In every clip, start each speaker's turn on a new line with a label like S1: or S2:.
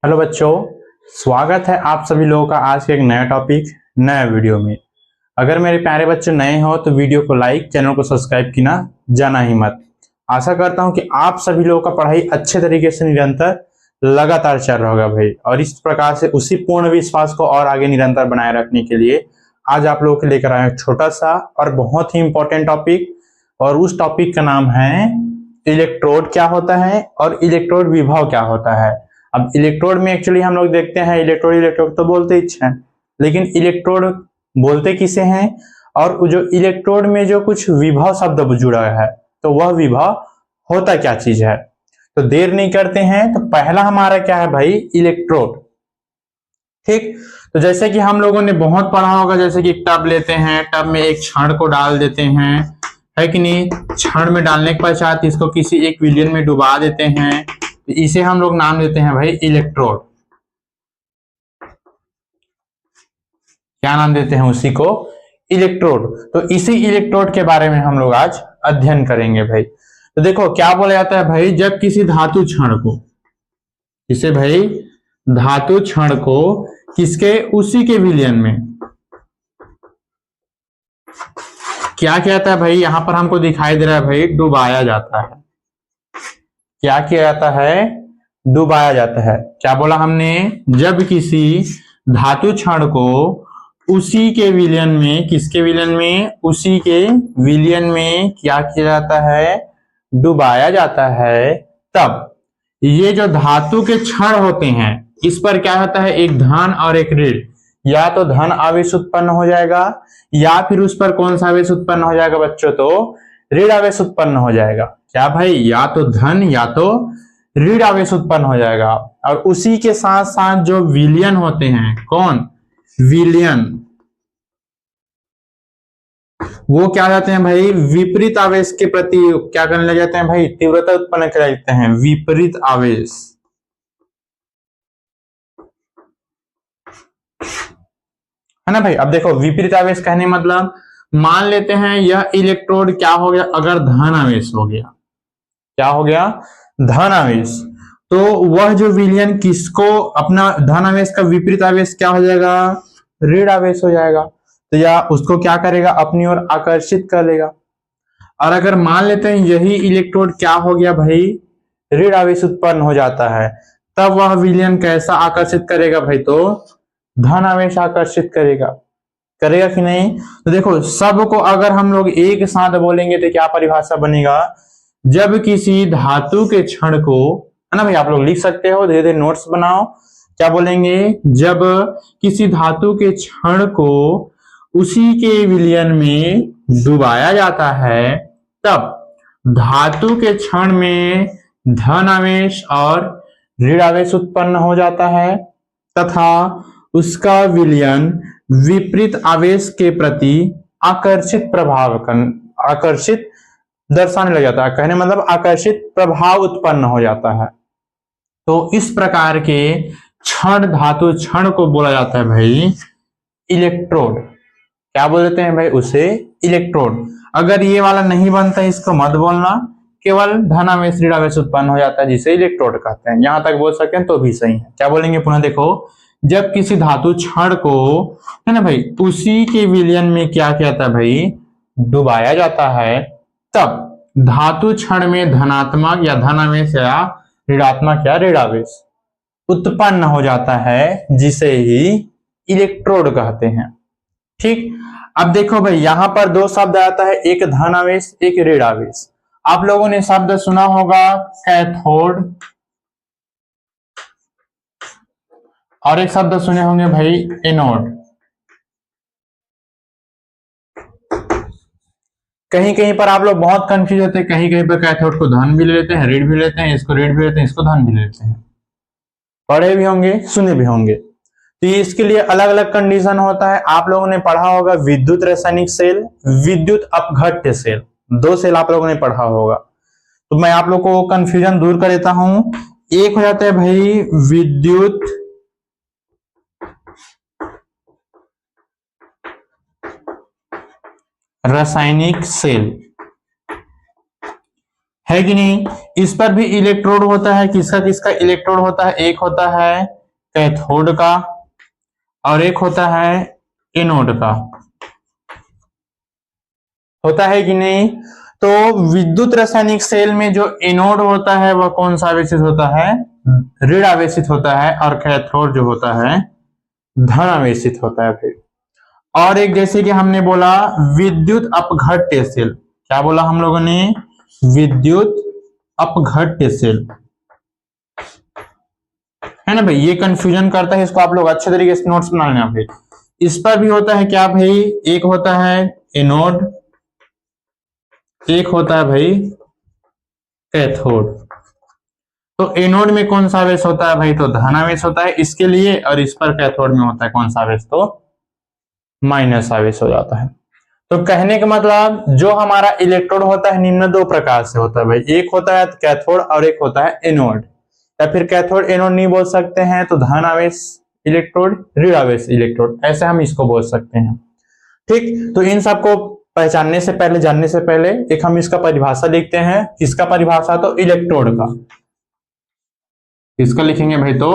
S1: Hello बच्चों, स्वागत है आप सभी लोगों का आज के एक नया टॉपिक नया वीडियो में। अगर मेरे प्यारे बच्चे नए हो तो वीडियो को लाइक, चैनल को सब्सक्राइब करना जाना ही मत। आशा करता हूं कि आप सभी लोगों का पढ़ाई अच्छे तरीके से निरंतर लगातार चल रहा होगा भाई, और इस प्रकार से उसी पूर्ण विश्वास को और आगे निरंतर बनाए रखने के लिए आज आप लोगों के लेकर आए छोटा सा और बहुत ही इंपॉर्टेंट टॉपिक। और उस टॉपिक का नाम है इलेक्ट्रोड क्या होता है और इलेक्ट्रोड विभव क्या होता है। अब इलेक्ट्रोड में एक्चुअली हम लोग देखते हैं इलेक्ट्रोड इलेक्ट्रोड तो बोलते ही हैं, लेकिन इलेक्ट्रोड बोलते किसे हैं और जो इलेक्ट्रोड में जो कुछ विभव शब्द जुड़ा है तो वह विभव होता क्या चीज है। तो देर नहीं करते हैं, तो पहला हमारा क्या है भाई, इलेक्ट्रोड। ठीक, तो जैसे कि हम लोगों ने बहुत पढ़ा होगा, जैसे कि टब लेते हैं, टब में एक क्षण को डाल देते हैं, है कि नहीं। क्षण में डालने के पश्चात इसको किसी एक विलयन में डुबा देते हैं, तो इसे हम लोग नाम देते हैं भाई इलेक्ट्रोड। क्या नाम देते हैं उसी को, इलेक्ट्रोड। तो इसी इलेक्ट्रोड के बारे में हम लोग आज अध्ययन करेंगे भाई। तो देखो क्या बोला जाता है भाई, जब किसी धातु क्षण को, इसे भाई धातु क्षण को किसके, उसी के विलयन में क्या किया जाता है भाई, यहां पर हमको दिखाई दे रहा है भाई, डुबाया जाता है। क्या किया जाता है, डुबाया जाता है। क्या बोला हमने, जब किसी धातु क्षण को उसी के विलयन में, किसके विलयन में, उसी के विलयन में क्या किया जाता है, डुबाया जाता है। तब ये जो धातु के क्षण होते हैं इस पर क्या होता है, एक धन और एक ऋण, या तो धन आवेश उत्पन्न हो जाएगा या फिर उस पर कौन सा आवेश उत्पन्न हो जाएगा बच्चों, तो ऋण आवेश उत्पन्न हो जाएगा। क्या भाई, या तो धन या तो ऋण आवेश उत्पन्न हो जाएगा। और उसी के साथ साथ जो विलयन होते हैं, कौन, विलयन, वो क्या जाते हैं भाई, विपरीत आवेश के प्रति क्या करने लग जाते हैं भाई, तीव्रता उत्पन्न कर देते हैं, विपरीत आवेश। है ना भाई। अब देखो विपरीत आवेश कहने मतलब, मान लेते हैं यह इलेक्ट्रोड क्या हो गया, अगर धन आवेश हो गया, क्या हो गया, धन आवेश, तो वह जो विलयन किसको, अपना धन आवेश का विपरीत आवेश क्या हो जाएगा, ऋण आवेश हो जाएगा। तो या उसको क्या करेगा, अपनी ओर आकर्षित कर लेगा। और अगर मान लेते हैं यही इलेक्ट्रोड क्या हो गया भाई, ऋण आवेश उत्पन्न हो जाता है, तब वह विलयन कैसा आकर्षित करेगा भाई, तो धन आवेश आकर्षित करेगा। करेगा कि नहीं। तो देखो सबको अगर हम लोग एक साथ बोलेंगे तो क्या परिभाषा बनेगा, जब किसी धातु के क्षण को, है ना भाई, आप लोग लिख सकते हो, धीरे धीरे नोट्स बनाओ। क्या बोलेंगे, जब किसी धातु के क्षण को उसी के विलयन में डुबाया जाता है, तब धातु के क्षण में धन आवेश और ऋण आवेश उत्पन्न हो जाता है तथा उसका विलयन विपरीत आवेश के प्रति आकर्षित आकर्षित दर्शाने लग जाता है। कहने मतलब आकर्षित प्रभाव उत्पन्न हो जाता है। तो इस प्रकार के क्षण, धातु क्षण को बोला जाता है भाई इलेक्ट्रोड। क्या बोलते हैं भाई उसे, इलेक्ट्रोड। अगर ये वाला नहीं बनता इसको मत बोलना, केवल धन आवेश ऋण आवेश उत्पन्न हो जाता है जिसे इलेक्ट्रोड कहते हैं। यहां तक बोल सकते हैं तो भी सही है। क्या बोलेंगे पुनः देखो, जब किसी धातु क्षण को, है ना भाई, उसी के विलयन में क्या किया जाता है भाई, डुबाया जाता है, तब धातु क्षण में धनात्मक या धन आवेश या ऋणात्मक या ऋण आवेश उत्पन्न हो जाता है, जिसे ही इलेक्ट्रोड कहते हैं। ठीक, अब देखो भाई यहां पर दो शब्द आता है, एक धन आवेश एक ऋण आवेश। आप लोगों ने शब्द सुना होगा कैथोड, और एक शब्द सुने होंगे भाई एनोड। कहीं कहीं पर आप लोग बहुत कंफ्यूज होते हैं, कहीं कहीं पर कैथोड को धन भी ले लेते हैं, ऋण भी लेते हैं, इसको ऋण भी लेते हैं, इसको धन भी लेते हैं। पढ़े भी होंगे, सुने भी होंगे। तो इसके लिए अलग अलग कंडीशन होता है। आप लोगों ने पढ़ा होगा विद्युत रासायनिक सेल, विद्युत अपघट्य सेल, दो सेल आप लोगों ने पढ़ा होगा। तो मैं आप लोग को कंफ्यूजन दूर कर देता हूं। एक हो जाता है भाई विद्युत रासायनिक सेल, है कि नहीं। इस पर भी इलेक्ट्रोड होता है, किसका किसका इलेक्ट्रोड होता है, एक होता है कैथोड का और एक होता है एनोड का, होता है कि नहीं। तो विद्युत रासायनिक सेल में जो एनोड होता है वह कौन सा आवेशित होता है, ऋण आवेशित होता है, और कैथोड जो होता है धन आवेशित होता है फिर। और एक जैसे कि हमने बोला विद्युत अपघट्य सेल, क्या बोला हम लोगों ने, विद्युत अपघट्य सेल, है ना भाई। ये कंफ्यूजन करता है, इसको आप लोग अच्छे तरीके से नोट्स बना लेना फिर। इस पर भी होता है क्या भाई, एक होता है एनोड, एक होता है भाई कैथोड। तो एनोड में कौन सा आवेश होता है भाई, तो धन आवेश होता है इसके लिए, और इस पर कैथोड में होता है कौन सा आवेश, तो माइनस आवेश हो जाता है। तो कहने का मतलब जो हमारा इलेक्ट्रोड होता है निम्न दो प्रकार से होता है भाई, एक होता है कैथोड और एक होता है एनोड, या फिर कैथोड एनोड नहीं बोल सकते हैं तो धन आवेश इलेक्ट्रोड, ऋण आवेश इलेक्ट्रोड, ऐसे हम इसको बोल सकते हैं। ठीक, तो इन सबको पहचानने से पहले, जानने से पहले एक हम इसका परिभाषा लिखते हैं। किसका परिभाषा, तो इलेक्ट्रोड का। इसका लिखेंगे भाई, तो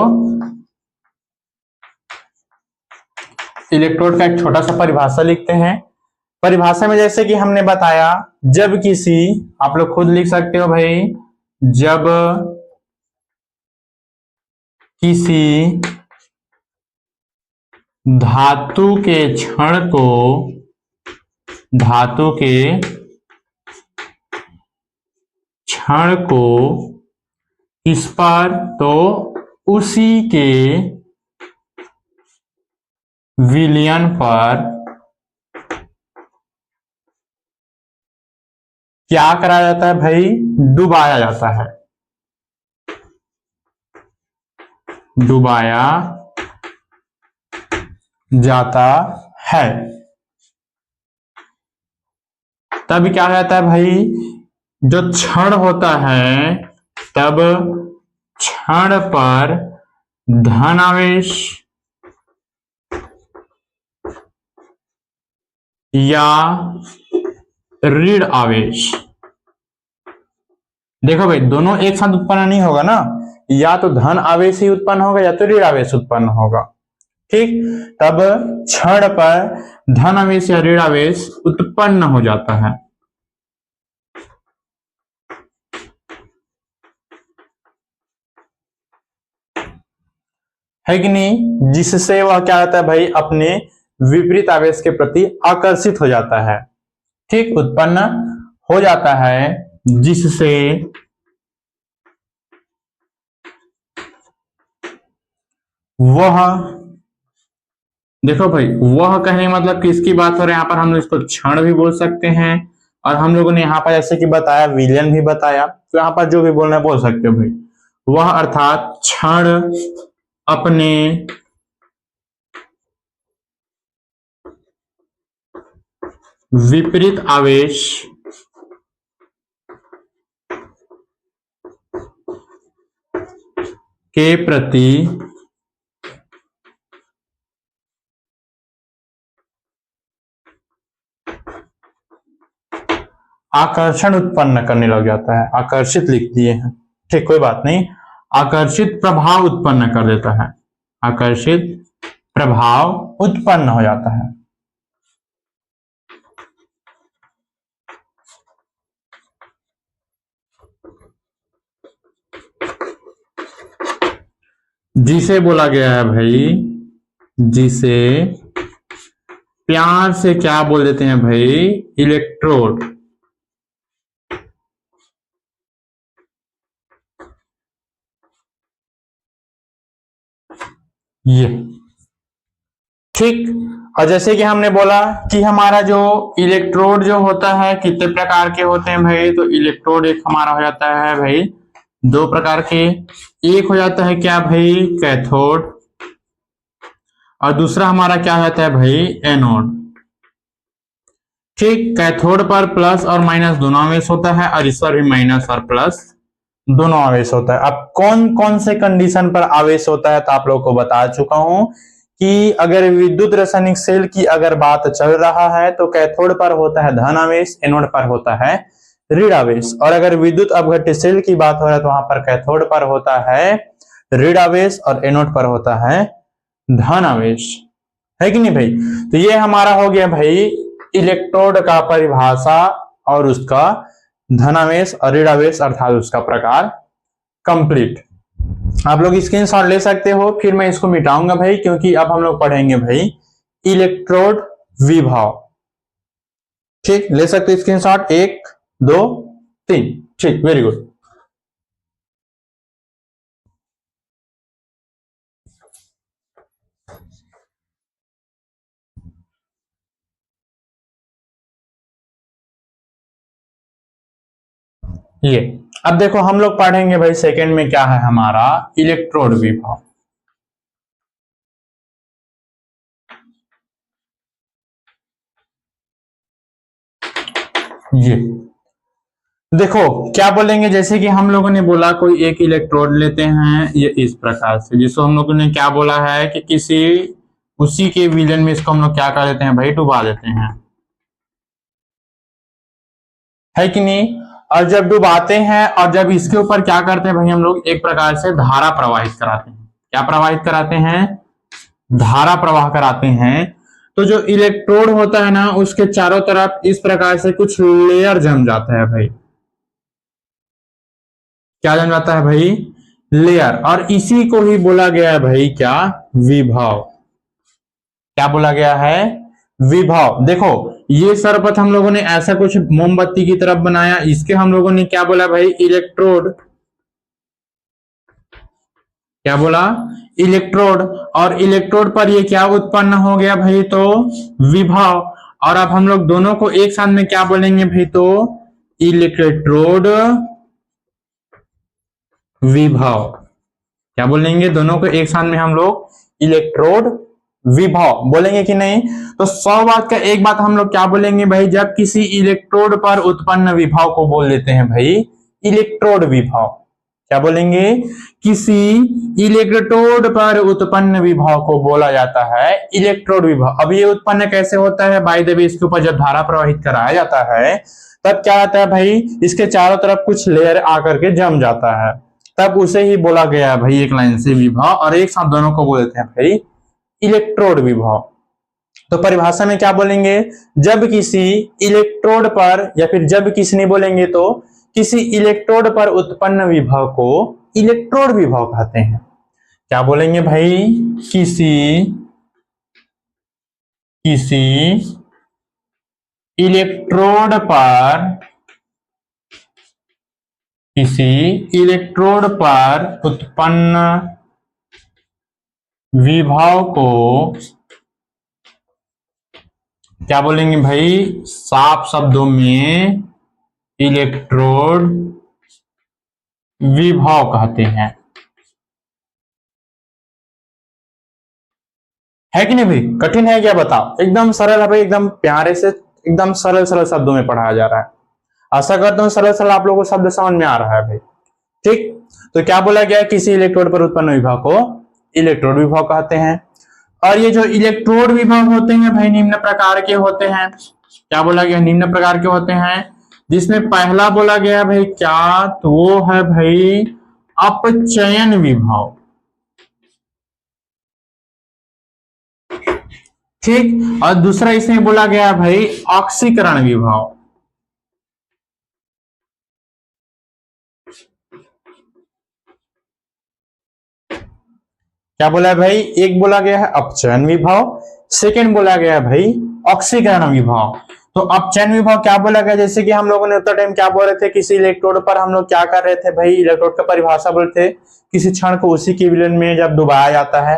S1: इलेक्ट्रोड का एक छोटा सा परिभाषा लिखते हैं। परिभाषा में जैसे कि हमने बताया, जब किसी, आप लोग खुद लिख सकते हो भाई, जब किसी धातु के क्षण को, धातु के क्षण को किस पर, तो उसी के विलयन पर क्या कराया जाता है भाई, डुबाया जाता है, डुबाया जाता है। तब क्या रहता है भाई, जो क्षण होता है तब क्षण पर धन आवेश या ऋण आवेश, देखो भाई दोनों एक साथ उत्पन्न नहीं होगा ना, या तो धन आवेश ही उत्पन्न होगा या तो ऋण आवेश उत्पन्न होगा। ठीक, तब क्षण पर धन आवेश या ऋण आवेश उत्पन्न हो जाता है कि नहीं, जिससे वह क्या होता है भाई, अपने विपरीत आवेश के प्रति आकर्षित हो जाता है। ठीक, उत्पन्न हो जाता है, जिससे वह, देखो भाई वह कहने मतलब किसकी बात हो रही है, यहाँ पर हम लोग इसको क्षण भी बोल सकते हैं, और हम लोगों ने यहाँ पर जैसे कि बताया विलयन भी बताया, तो यहाँ पर जो भी बोलना है बोल सकते हो भाई। वह अर्थात क्षण अपने विपरीत आवेश के प्रति आकर्षण उत्पन्न करने लग जाता है। आकर्षित लिख दिए हैं, ठीक कोई बात नहीं, आकर्षित प्रभाव उत्पन्न कर देता है, आकर्षित प्रभाव उत्पन्न हो जाता है। जिसे बोला गया है भाई, जिसे प्यार से क्या बोल देते हैं भाई, इलेक्ट्रोड। ये ठीक, और जैसे कि हमने बोला कि हमारा जो इलेक्ट्रोड जो होता है कितने प्रकार के होते हैं भाई, तो इलेक्ट्रोड एक हमारा हो जाता है भाई दो प्रकार के, एक हो जाता है क्या भाई कैथोड, और दूसरा हमारा क्या होता है भाई एनोड। ठीक, कैथोड पर प्लस और माइनस दोनों आवेश होता है, और इस पर भी माइनस और प्लस दोनों आवेश होता है। अब कौन कौन से कंडीशन पर आवेश होता है, तो आप लोगों को बता चुका हूं कि अगर विद्युत रासायनिक सेल की अगर बात चल रहा है तो कैथोड पर होता है धन आवेश, एनोड पर होता है ऋण आवेश। और अगर विद्युत अपघट्यशील की बात हो रहा है तो वहां पर कैथोड पर होता है ऋण आवेश और एनोड पर होता है धन आवेश, है कि नहीं भाई। तो ये हमारा हो गया भाई इलेक्ट्रोड का परिभाषा और उसका धनावेश और ऋण आवेश अर्थात उसका प्रकार कंप्लीट। आप लोग स्क्रीनशॉट ले सकते हो, फिर मैं इसको मिटाऊंगा भाई, क्योंकि अब हम लोग पढ़ेंगे भाई इलेक्ट्रोड विभव। ठीक, ले सकते हो स्क्रीनशॉट, 1 2 3। ठीक, वेरी गुड। ये अब देखो हम लोग पढ़ेंगे भाई सेकंड में क्या है हमारा इलेक्ट्रोड विभव। ये देखो क्या बोलेंगे, जैसे कि हम लोगों ने बोला कोई एक इलेक्ट्रोड लेते हैं ये इस प्रकार से, जिसको हम लोगों ने क्या बोला है कि किसी उसी के विलयन में इसको हम लोग क्या कर देते हैं भाई, डुबा देते हैं, है कि नहीं। और जब डुबाते हैं और जब इसके ऊपर क्या करते हैं भाई, हम लोग एक प्रकार से धारा प्रवाहित कराते हैं। क्या प्रवाहित कराते हैं, धारा प्रवाह कराते हैं। तो जो इलेक्ट्रोड होता है ना उसके चारों तरफ इस प्रकार से कुछ लेयर जम जाता है भाई। क्या जम जाता है भाई, लेयर। और इसी को ही बोला गया है भाई क्या, विभव। क्या बोला गया है, विभव। देखो ये सरपथ हम लोगों ने ऐसा कुछ मोमबत्ती की तरफ बनाया, इसके हम लोगों ने क्या बोला भाई, इलेक्ट्रोड। क्या बोला, इलेक्ट्रोड। और इलेक्ट्रोड पर ये क्या उत्पन्न हो गया भाई, तो विभव। और अब हम लोग दोनों को एक साथ में क्या बोलेंगे भाई, तो इलेक्ट्रोड विभव। क्या बोलेंगे, दोनों को एक साथ में हम लोग इलेक्ट्रोड विभव बोलेंगे कि नहीं। तो 100 बात का एक बात हम लोग क्या बोलेंगे भाई, जब किसी इलेक्ट्रोड पर उत्पन्न विभव को बोल देते हैं भाई इलेक्ट्रोड विभव। क्या बोलेंगे, किसी इलेक्ट्रोड पर उत्पन्न विभव को बोला जाता है इलेक्ट्रोड विभव। अब ये उत्पन्न कैसे होता है, बाय द वे इसके ऊपर जब धारा प्रवाहित कराया जाता है तब क्या आता है भाई, इसके चारों तरफ कुछ लेयर आकर के जम जाता है, तब उसे ही बोला गया है भाई एक लाइन से विभव। और एक साथ दोनों को बोलते हैं भाई इलेक्ट्रोड विभव। तो परिभाषा में क्या बोलेंगे, जब किसी इलेक्ट्रोड पर, या फिर जब किसी नहीं बोलेंगे तो किसी इलेक्ट्रोड पर उत्पन्न विभव को इलेक्ट्रोड विभव कहते हैं। क्या बोलेंगे भाई, किसी इलेक्ट्रोड पर, किसी इलेक्ट्रोड पर उत्पन्न विभव को क्या बोलेंगे भाई, साफ शब्दों में इलेक्ट्रोड विभव कहते हैं, है कि नहीं भाई। कठिन है क्या बताओ, एकदम सरल है भाई, एकदम प्यारे से एकदम सरल सरल शब्दों में पढ़ाया जा रहा है। आशा करता हूं सरल सरल आप लोगों को शब्द समझ में आ रहा है भाई। ठीक, तो क्या बोला गया, किसी इलेक्ट्रोड पर उत्पन्न विभव को इलेक्ट्रोड विभव कहते हैं। और ये जो इलेक्ट्रोड विभव होते हैं भाई निम्न प्रकार के होते हैं। क्या बोला गया, निम्न प्रकार के होते हैं, जिसमें पहला बोला गया भाई क्या, तो वो है भाई अपचयन विभव। ठीक, और दूसरा इसमें बोला गया भाई ऑक्सीकरण विभव। क्या बोला है भाई, एक बोला गया है अपचयन विभव, सेकंड बोला गया है भाई ऑक्सीकरण विभव। तो अपचयन विभव क्या बोला गया, जैसे कि हम लोगों ने उतना टाइम क्या बोल रहे थे, किसी इलेक्ट्रोड पर हम लोग क्या कर रहे थे भाई, इलेक्ट्रोड का परिभाषा बोलते थे, किसी क्षण को उसी के विलयन में जब डुबाया जाता है,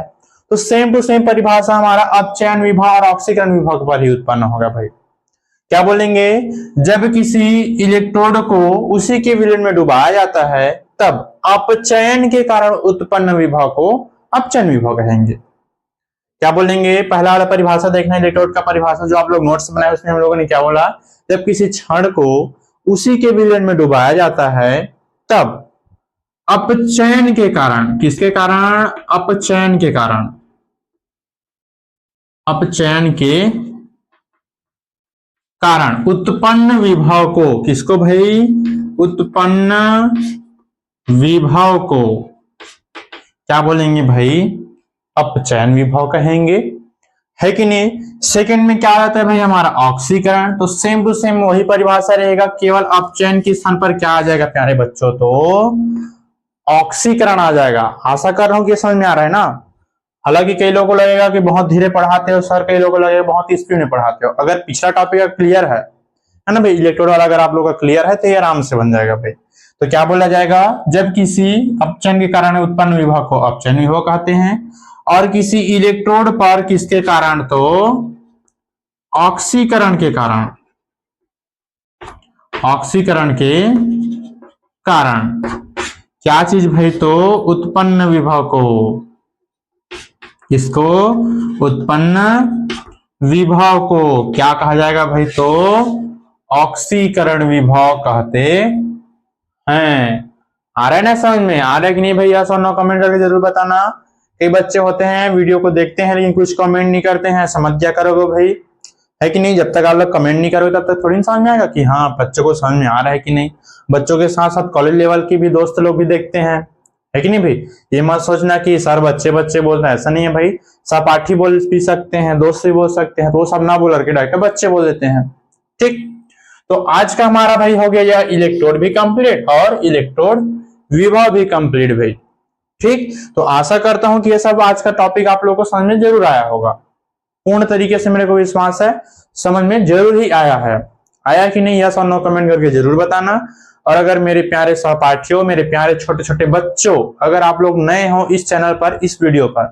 S1: तो सेम टू सेम परिभाषा हमारा अपचयन विभव और ऑक्सीकरण विभव पर ही उत्पन्न होगा भाई। क्या बोलेंगे, जब किसी इलेक्ट्रोड को उसी के विलयन में डुबाया जाता है तब अपचयन के कारण उत्पन्न विभव को अपचयन विभव कहेंगे। क्या बोलेंगे, पहला वाला परिभाषा देखना, इलेक्ट्रोड का परिभाषा जो आप लोग नोट्स बनाए उसमें हम लोगों ने क्या बोला, जब किसी क्षण को उसी के विलयन में डुबाया जाता है तब अपचयन के कारण, किसके कारण, अपचयन के कारण, अपचयन के कारण, उत्पन्न विभव को, किसको भाई, उत्पन्न विभव को क्या बोलेंगे भाई, अपचयन विभव कहेंगे, है कि नहीं। सेकंड में क्या रहता है भाई हमारा, ऑक्सीकरण। तो सेम टू सेम वही परिभाषा रहेगा, केवल अपचयन के स्थान पर क्या आ जाएगा प्यारे बच्चों, तो ऑक्सीकरण आ जाएगा। आशा कर रहा हूं कि समझ में आ रहा है ना। हालांकि कई लोगों को लगेगा कि बहुत धीरे पढ़ाते हो सर, कई लोगों को लगेगा बहुत स्पीड में पढ़ाते हो। अगर पिछला टॉपिक क्लियर है ना भाई, इलेक्ट्रोड वाला अगर आप लोगों का क्लियर है तो ये आराम से बन जाएगा भाई। तो क्या बोला जाएगा, जब किसी अपचयन के कारण उत्पन्न विभव को अपचयन विभव कहते हैं, और किसी इलेक्ट्रोड पर किसके कारण, तो ऑक्सीकरण के कारण, ऑक्सीकरण के कारण क्या चीज भाई, तो उत्पन्न विभव को, इसको उत्पन्न विभव को क्या कहा जाएगा भाई, तो ऑक्सीकरण विभव कहते हैं। आ रहा है ना समझ में, आ रहा है कि नहीं भैया, सो नो कमेंट करके जरूर बताना। कई बच्चे होते हैं वीडियो को देखते हैं लेकिन कुछ कमेंट नहीं करते हैं, समझ क्या करोगे भाई, है कि नहीं। जब तक आप लोग कमेंट नहीं करोगे तब तक थोड़ी समझ में आएगा कि हाँ बच्चों को समझ में आ रहा है कि नहीं। बच्चों के साथ साथ कॉलेज लेवल के भी दोस्त लोग भी देखते हैं, है कि नहीं भाई। ये मत सोचना कि सर बच्चे बच्चे बोलते हैं, ऐसा नहीं है भाई। सहपाठी बोल भी सकते हैं, दोस्त भी बोल सकते हैं, तो सब ना बोल करके डायरेक्ट बच्चे बोल देते हैं, ठीक। तो आज का हमारा भाई हो गया यह इलेक्ट्रोड भी कंप्लीट और इलेक्ट्रोड विभव भी कंप्लीट भाई, ठीक। तो आशा करता हूं कि ये सब आज का टॉपिक आप लोगों को समझ में जरूर आया होगा। पूर्ण तरीके से मेरे को विश्वास है समझ में जरूर ही आया है। आया कि नहीं, यस और नो कमेंट करके जरूर बताना। और अगर मेरे प्यारे सहपाठियों, मेरे प्यारे छोटे छोटे बच्चों, अगर आप लोग नए हो इस चैनल पर, इस वीडियो पर,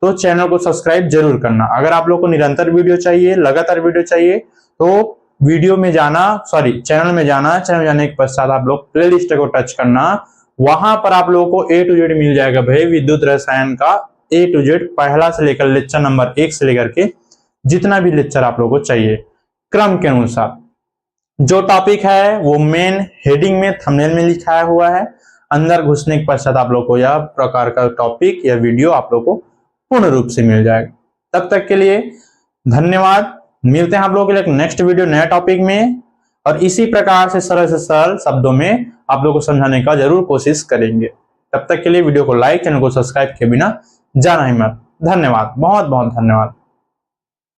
S1: तो चैनल को सब्सक्राइब जरूर करना। अगर आप लोग को निरंतर वीडियो चाहिए, लगातार वीडियो चाहिए, तो वीडियो में जाना, सॉरी चैनल में जाना, चैनल जाने के पश्चात आप लोग प्ले लिस्ट को टच करना। वहां पर आप लोगों को A to Z मिल जाएगा भाई, विद्युत रसायन का A to Z, पहला से लेकर लेक्चर नंबर 1 से लेकर के जितना भी लेक्चर आप लोगों को चाहिए क्रम के अनुसार। जो टॉपिक है वो मेन हेडिंग में, थंबनेल में लिखा हुआ है। अंदर घुसने के पश्चात आप लोग को यह प्रकार का टॉपिक या वीडियो आप लोग को पूर्ण रूप से मिल जाएगा। तब तक के लिए धन्यवाद। मिलते हैं आप लोगों के लिए नेक्स्ट वीडियो नया टॉपिक में, और इसी प्रकार से सरल शब्दों में आप लोगों को समझाने का जरूर कोशिश करेंगे। तब तक के लिए वीडियो को लाइक, चैनल को सब्सक्राइब किए बिना जाना ही मत। धन्यवाद, बहुत बहुत धन्यवाद।